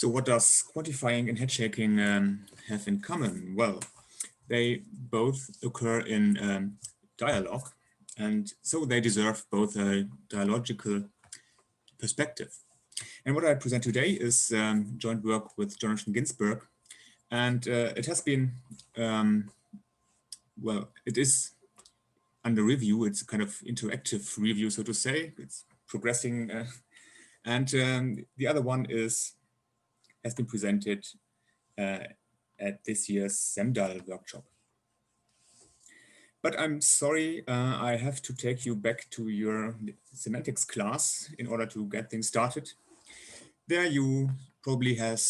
So what does quantifying and headshaking have in common? Well, they both occur in dialogue, and so they deserve both a dialogical perspective. And what I present today is joint work with Jonathan Ginzburg, and it has been, well, it is under review. It's a kind of interactive review, so to say. It's progressing, and the other one has been presented at this year's SEMDAL workshop. But I'm sorry, I have to take you back to your semantics class in order to get things started. There you probably had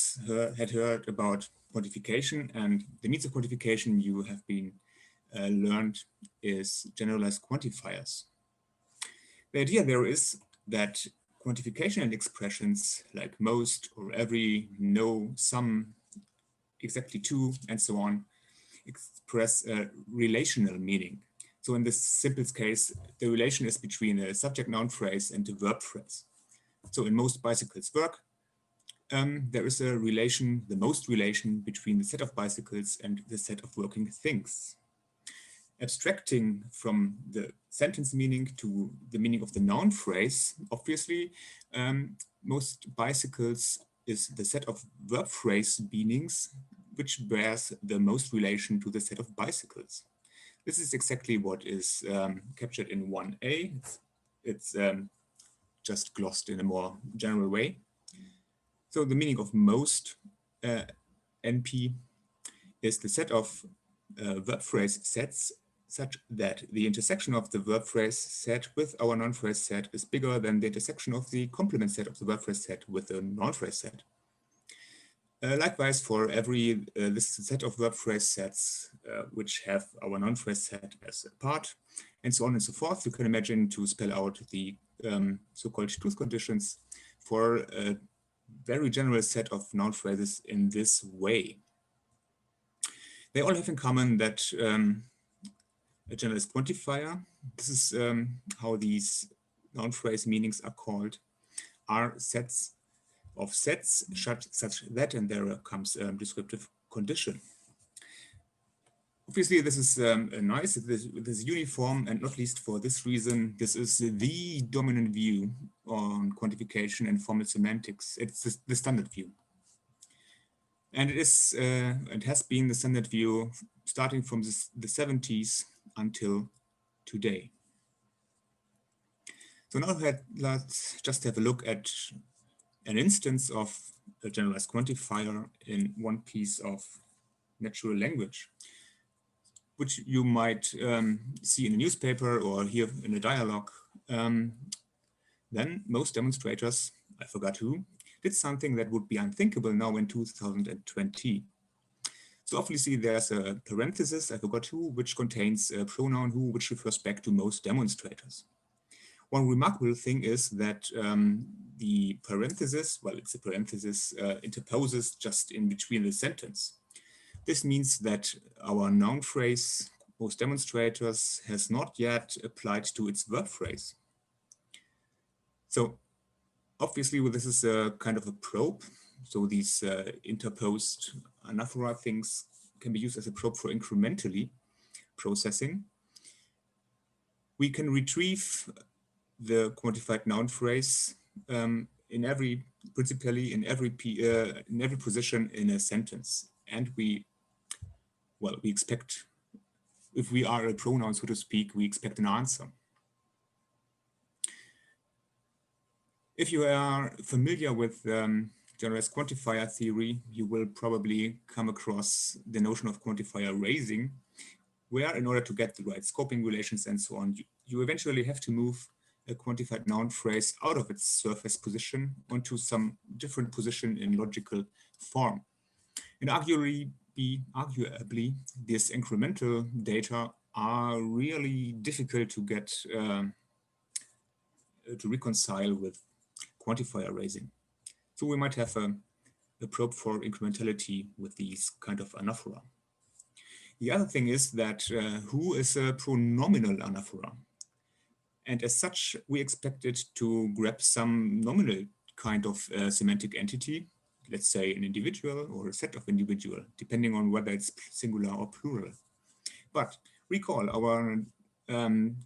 heard about quantification, and the means of quantification you have been learned is generalized quantifiers. The idea there is that quantification and expressions like most or every, no, some, exactly to, and so on, express a relational meaning. So in this simplest case, the relation is between a subject-noun phrase and a verb phrase. So in most bicycles work, there is a relation, the most relation between the set of bicycles and the set of working things. Abstracting from the sentence meaning to the meaning of the noun phrase, obviously, most bicycles is the set of verb phrase meanings which bears the most relation to the set of bicycles. This is exactly what is captured in 1a. It's just glossed in a more general way. So the meaning of most NP is the set of verb phrase sets such that the intersection of the verb phrase set with our noun phrase set is bigger than the intersection of the complement set of the verb phrase set with the noun phrase set. Likewise, for every this set of verb phrase sets which have our noun phrase set as a part, and so on and so forth, you can imagine to spell out the so-called truth conditions for a very general set of noun phrases in this way. They all have in common that a generalized quantifier, this is how these noun phrase meanings are called, are sets of sets such that, and there comes a descriptive condition. Obviously, this is nice, this is uniform, and not least for this reason, this is the dominant view on quantification and formal semantics. It's the standard view. And it has been the standard view starting from the 70s until today. So now let's just have a look at an instance of a generalized quantifier in one piece of natural language, which you might see in a newspaper or hear in a dialogue. Then most demonstrators, I forgot who, did something that would be unthinkable now in 2020. So obviously there's a parenthesis, I forgot who, which contains a pronoun who, which refers back to most demonstrators. One remarkable thing is that the parenthesis, well, it's a parenthesis, interposes just in between the sentence. This means that our noun phrase, most demonstrators, has not yet applied to its verb phrase. So obviously this is a kind of a probe. So these interposed anaphora things can be used as a probe for incrementally processing. We can retrieve the quantified noun phrase principally in every position in a sentence, and we expect, if we are a pronoun, so to speak, we expect an answer. If you are familiar with generalized quantifier theory, you will probably come across the notion of quantifier raising, where in order to get the right scoping relations and so on, you eventually have to move a quantified noun phrase out of its surface position onto some different position in logical form. And arguably, these incremental data are really difficult to get to reconcile with quantifier raising. So we might have a probe for incrementality with these kind of anaphora. The other thing is that who is a pronominal anaphora. And as such, we expect it to grab some nominal kind of semantic entity, let's say an individual or a set of individual, depending on whether it's singular or plural. But recall our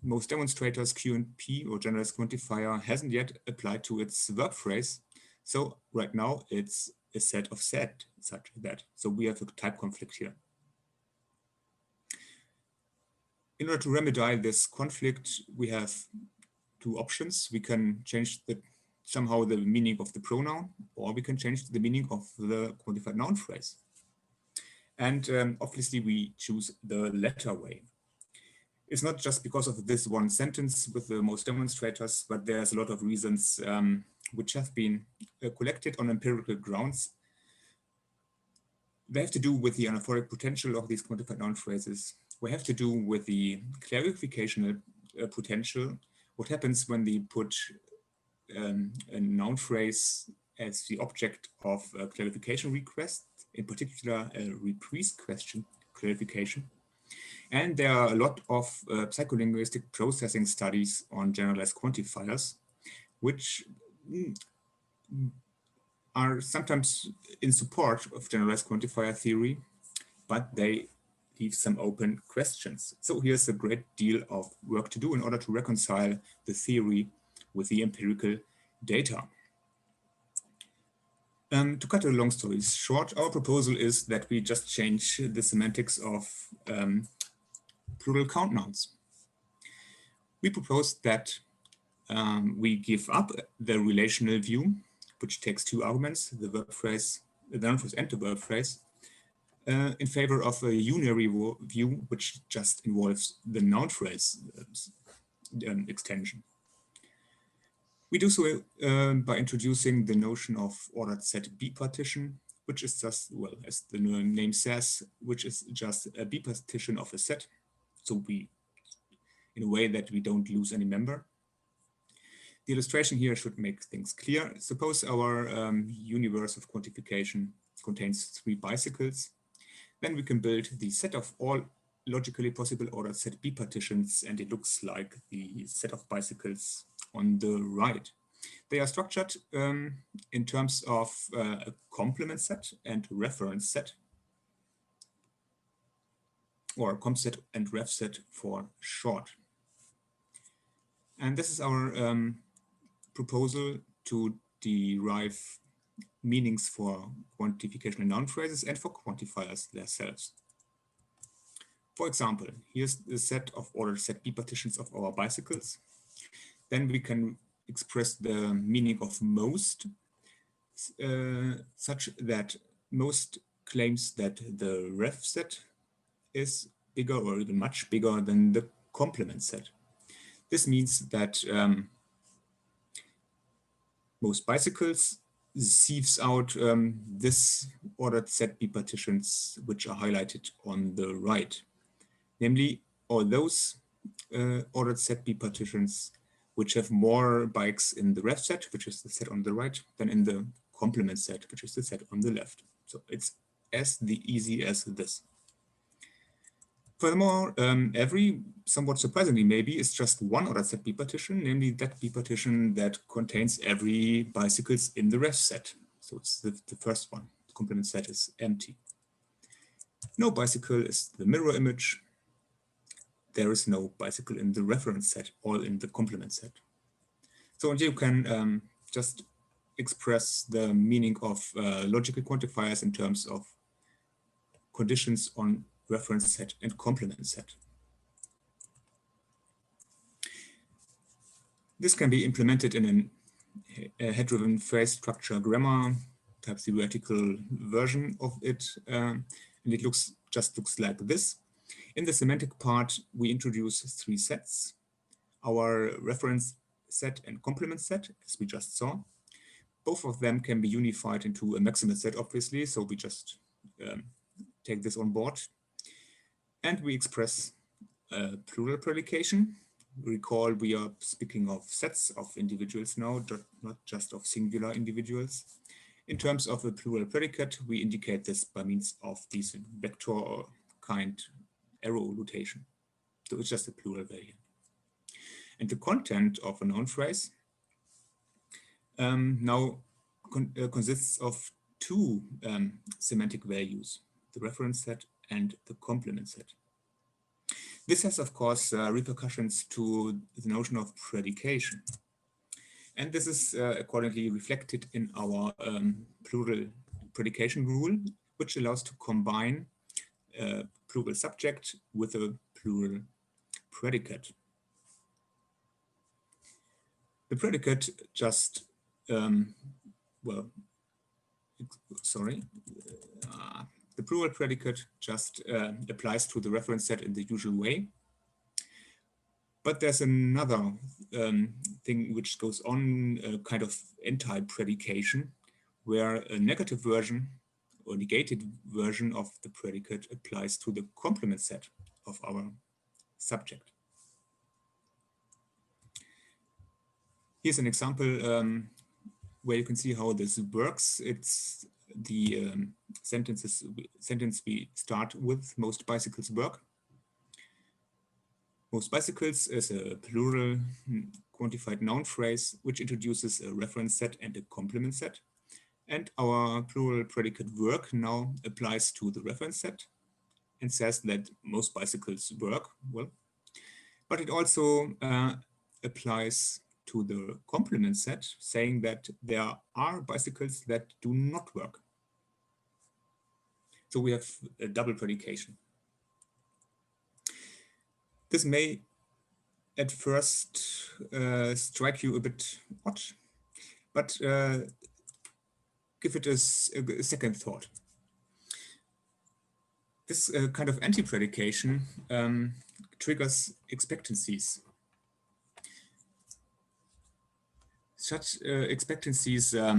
most demonstrators QNP or generalized quantifier hasn't yet applied to its verb phrase. So right now it's a set of set such that. So we have a type conflict here. In order to remedy this conflict, we have two options. We can change somehow the meaning of the pronoun, or we can change the meaning of the quantified noun phrase. And obviously we choose the latter way. It's not just because of this one sentence with the most demonstrators, but there's a lot of reasons which have been collected on empirical grounds. They have to do with the anaphoric potential of these quantified noun phrases. We have to do with the clarificational potential. What happens when they put a noun phrase as the object of a clarification request, in particular a reprise question clarification. And there are a lot of psycholinguistic processing studies on generalized quantifiers, which are sometimes in support of generalized quantifier theory, but they leave some open questions. So here's a great deal of work to do in order to reconcile the theory with the empirical data. To cut a long story short, our proposal is that we just change the semantics of plural count nouns. We propose that we give up the relational view, which takes two arguments, the verb phrase, the noun phrase and the verb phrase, in favor of a unary view, which just involves the noun phrase extension. We do so by introducing the notion of ordered set bipartition, which is just, well, as the name says, which is just a bipartition of a set. So we, in a way that we don't lose any member. The illustration here should make things clear. Suppose our universe of quantification contains 3 bicycles. Then we can build the set of all logically possible ordered set bipartitions, and it looks like the set of bicycles on the right. They are structured in terms of a complement set and reference set, or comp set and ref set for short. And this is our proposal to derive meanings for quantification and noun phrases and for quantifiers themselves. For example, here's the set of ordered set bipartitions of our bicycles. Then we can express the meaning of most, such that most claims that the ref set is bigger or even much bigger than the complement set. This means that most bicycles sieves out this ordered set bipartitions which are highlighted on the right, namely all those ordered set bipartitions which have more bikes in the ref set, which is the set on the right, than in the complement set, which is the set on the left. So it's as easy as this. Furthermore, every, somewhat surprisingly maybe, is just one ordered set bipartition, namely that bipartition that contains every bicycles in the ref set. So it's the first one. The complement set is empty. No bicycle is the mirror image. There is no bicycle in the reference set, all in the complement set. So you can just express the meaning of logical quantifiers in terms of conditions on reference set and complement set. This can be implemented in a head-driven phrase structure grammar, perhaps the theoretical version of it, and it just looks like this. In the semantic part, we introduce 3 sets, our reference set and complement set, as we just saw. Both of them can be unified into a maximal set, obviously, so we just take this on board. And we express a plural predication. Recall, we are speaking of sets of individuals now, not just of singular individuals. In terms of a plural predicate, we indicate this by means of this vector kind arrow notation. So it's just a plural variant. And the content of a noun phrase now consists of two semantic values, the reference set and the complement set. This has, of course, repercussions to the notion of predication. And this is accordingly reflected in our plural predication rule, which allows to combine a plural subject with a plural predicate. The predicate just, the plural predicate just applies to the reference set in the usual way. But there's another thing which goes on, kind of anti-predication, where a negative version or negated version of the predicate applies to the complement set of our subject. Here's an example where you can see how this works. It's the sentence we start with: most bicycles work. Most bicycles is a plural quantified noun phrase which introduces a reference set and a complement set. And our plural predicate work now applies to the reference set and says that most bicycles work. Well, but it also applies to the complement set, saying that there are bicycles that do not work. So we have a double predication. This may at first strike you a bit odd, but give it a second thought. This kind of anti-predication triggers expectancies. Such expectancies are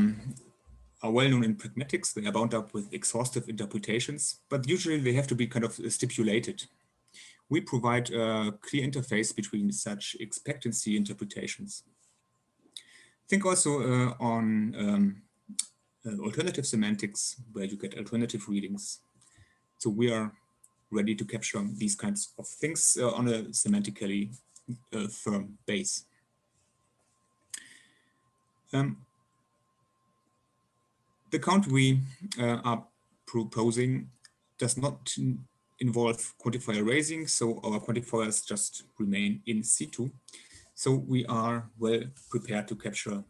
well known in pragmatics. They are bound up with exhaustive interpretations, but usually they have to be kind of stipulated. We provide a clear interface between such expectancy interpretations. Think also on alternative semantics, where you get alternative readings. So we are ready to capture these kinds of things on a semantically firm base. The count we are proposing does not involve quantifier raising, so our quantifiers just remain in situ. So we are well prepared to capture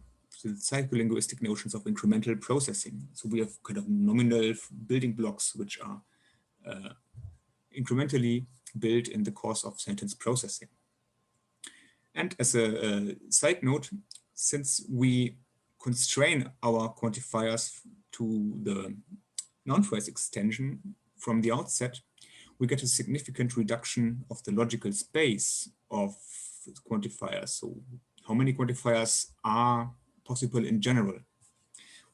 the psycholinguistic notions of incremental processing. So we have kind of nominal building blocks which are incrementally built in the course of sentence processing. And as a side note, since we constrain our quantifiers to the noun phrase extension from the outset, we get a significant reduction of the logical space of quantifiers. So how many quantifiers are possible in general?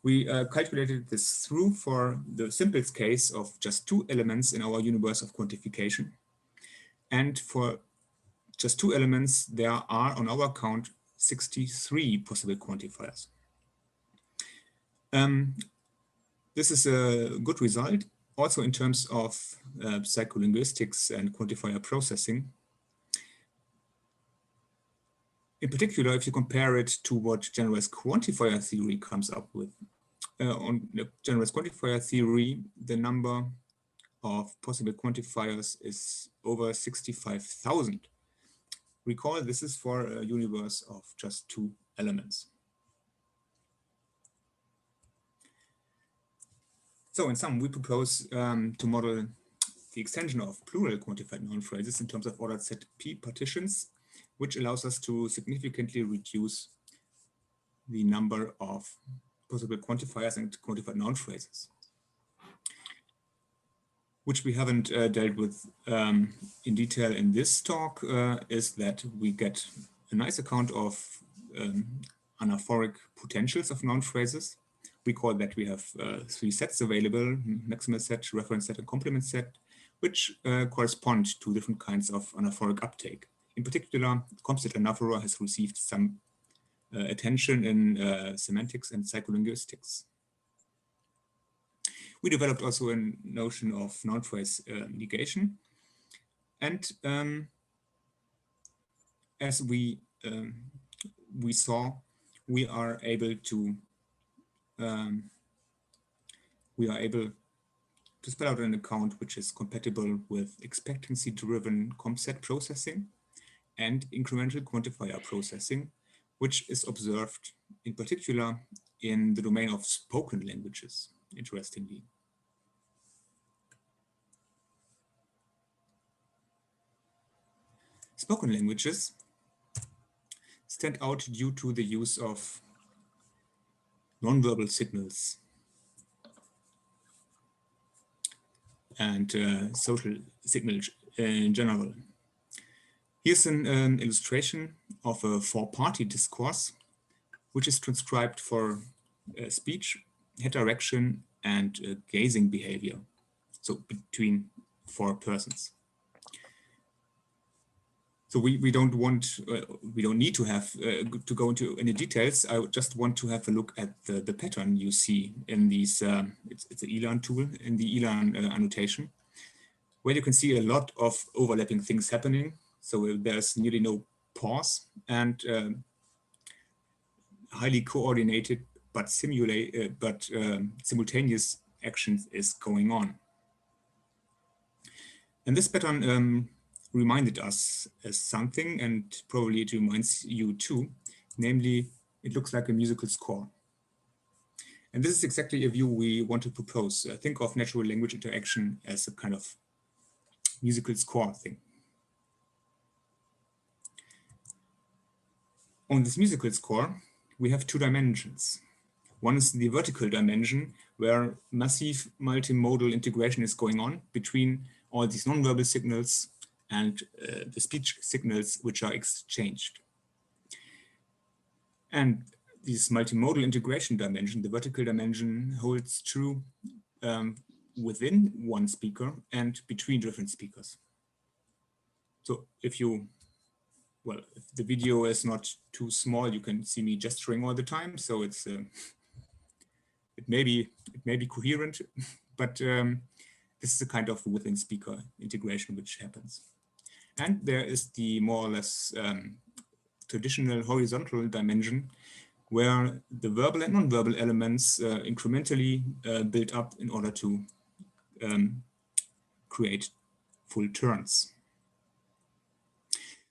We calculated this through for the simplest case of just 2 elements in our universe of quantification. And for just 2 elements, there are, on our count, 63 possible quantifiers. This is a good result, also in terms of psycholinguistics and quantifier processing. In particular, if you compare it to what generalized quantifier theory comes up with. On the generalized quantifier theory, the number of possible quantifiers is over 65,000. Recall, this is for a universe of just 2 elements. So in sum, we propose to model the extension of plural quantified noun phrases in terms of ordered set P partitions, which allows us to significantly reduce the number of possible quantifiers and quantified noun phrases. Which we haven't dealt with in detail in this talk is that we get a nice account of anaphoric potentials of noun phrases. We call that we have 3 sets available: maximal set, reference set, and complement set, which correspond to different kinds of anaphoric uptake. In particular, composite anaphora has received some attention in semantics and psycholinguistics. We developed also a notion of noun phrase negation. And as we saw, we are able to we are able to spell out an account which is compatible with expectancy-driven comp-set processing and incremental quantifier processing, which is observed in particular in the domain of spoken languages, interestingly. Spoken languages stand out due to the use of nonverbal signals and social signals in general. Here's an illustration of a four-party discourse, which is transcribed for speech, head direction, and gazing behavior, so between four persons. So we don't need to have to go into any details. I just want to have a look at the pattern you see in these. It's an ELAN tool in the ELAN annotation, where you can see a lot of overlapping things happening. So there's nearly no pause and highly coordinated but simultaneous actions is going on. And this pattern reminded us as something, and probably it reminds you too, namely, it looks like a musical score. And this is exactly a view we want to propose. Think of natural language interaction as a kind of musical score thing. On this musical score, we have two dimensions. One is the vertical dimension, where massive multimodal integration is going on between all these nonverbal signals and the speech signals which are exchanged. And this multimodal integration dimension, the vertical dimension, holds true within one speaker and between different speakers. So if you, well, if the video is not too small, you can see me gesturing all the time. So it's it may be coherent, but this is a kind of within speaker integration which happens. And there is the more or less traditional horizontal dimension, where the verbal and non-verbal elements incrementally build up in order to create full turns.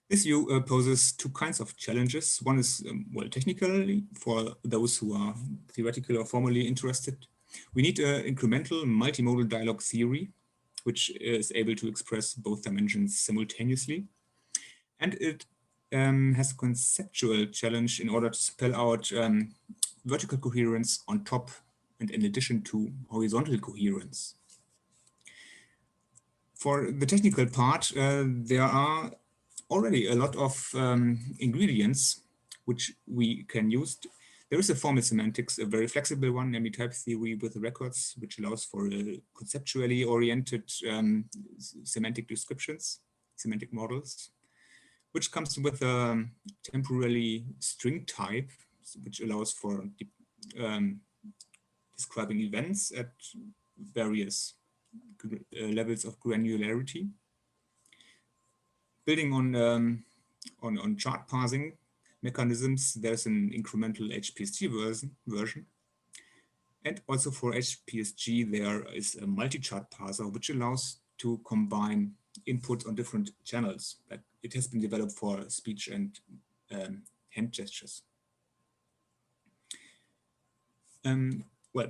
This view poses two kinds of challenges. One is, well, technically, for those who are theoretically or formally interested. We need an incremental multimodal dialogue theory, which is able to express both dimensions simultaneously. And it has a conceptual challenge in order to spell out vertical coherence on top and in addition to horizontal coherence. For the technical part, there are already a lot of ingredients which we can use. There is a formal semantics, a very flexible one, namely type theory with records, which allows for conceptually oriented semantic descriptions, semantic models, which comes with a temporally string type, which allows for describing events at various levels of granularity. Building on chart parsing mechanisms, there's an incremental HPSG version. And also for HPSG, there is a multi-chart parser, which allows to combine inputs on different channels. Like it has been developed for speech and hand gestures. Well,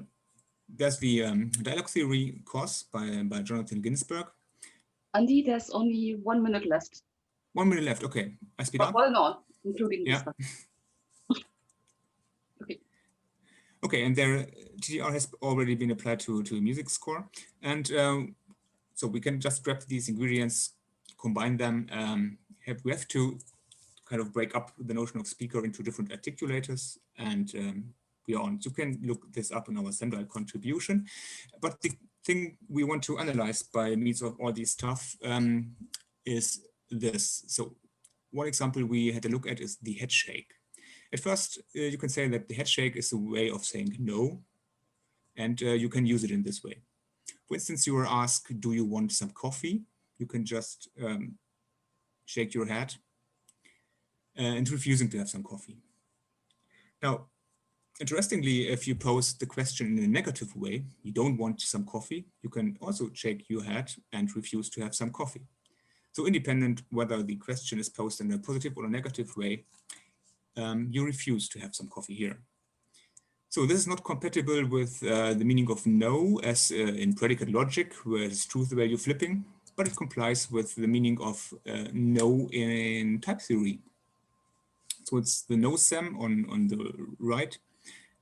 there's the dialogue theory course by Jonathan Ginzburg. Andy, there's only 1 minute left. 1 minute left, okay. I speed up? Well, no, including this one. Okay. Okay, and there TTR has already been applied to a music score. And so we can just grab these ingredients, combine them. We have to kind of break up the notion of speaker into different articulators and beyond. You can look this up in our central contribution. But the thing we want to analyze by means of all this stuff is this. So one example we had a look at is the head shake. At first, you can say that the head shake is a way of saying no, and you can use it in this way. For instance, you are asked, do you want some coffee? You can just shake your head and refusing to have some coffee. Now, Interestingly, if you pose the question in a negative way, you don't want some coffee, you can also shake your head and refuse to have some coffee. So independent whether the question is posed in a positive or a negative way, you refuse to have some coffee here. So this is not compatible with the meaning of no as in predicate logic, where it's truth value flipping, but it complies with the meaning of no in type theory. So it's the no sem on the right.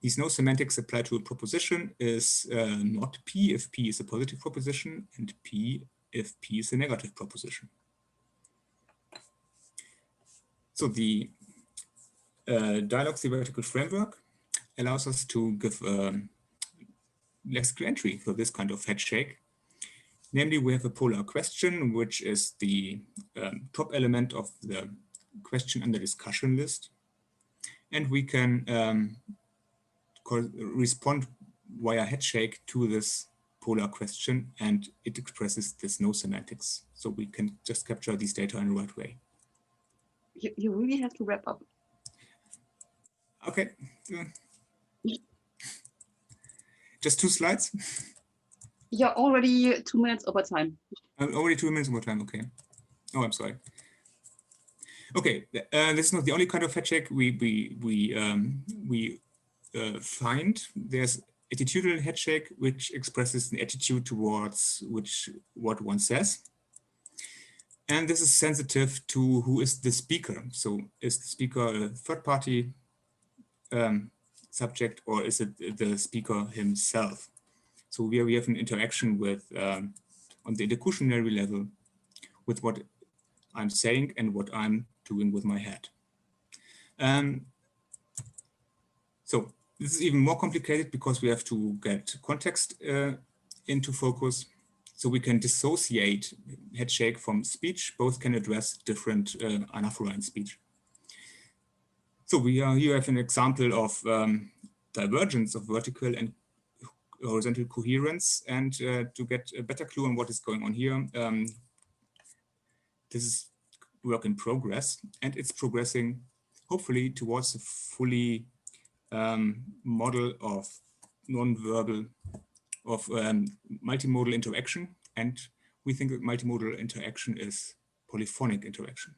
These no semantics apply to a proposition is not P if P is a positive proposition and P if P is a negative proposition. So the dialogue theoretical framework allows us to give lexical entry for this kind of head shake. Namely, we have a polar question, which is the top element of the question under discussion list. And we can respond via head shake to this polar question, and it expresses this no semantics. So we can just capture these data in the right way. You really have to wrap up. Okay. Just 2 slides? You're already 2 minutes over time. Already 2 minutes over time, okay. Oh, I'm sorry. Okay, this is not the only kind of head shake we find. There's attitudinal head shake, which expresses an attitude towards what one says. And this is sensitive to who is the speaker. So is the speaker a third party subject, or is it the speaker himself? So here we have an interaction with, on the interlocutionary level, with what I'm saying and what I'm doing with my head. So this is even more complicated because we have to get context into focus. So we can dissociate head shake from speech. Both can address different anaphora in speech. So here have an example of divergence of vertical and horizontal coherence. And to get a better clue on what is going on here, this is work in progress, and it's progressing hopefully towards a fully model of non-verbal, of multimodal interaction. And we think that multimodal interaction is polyphonic interaction.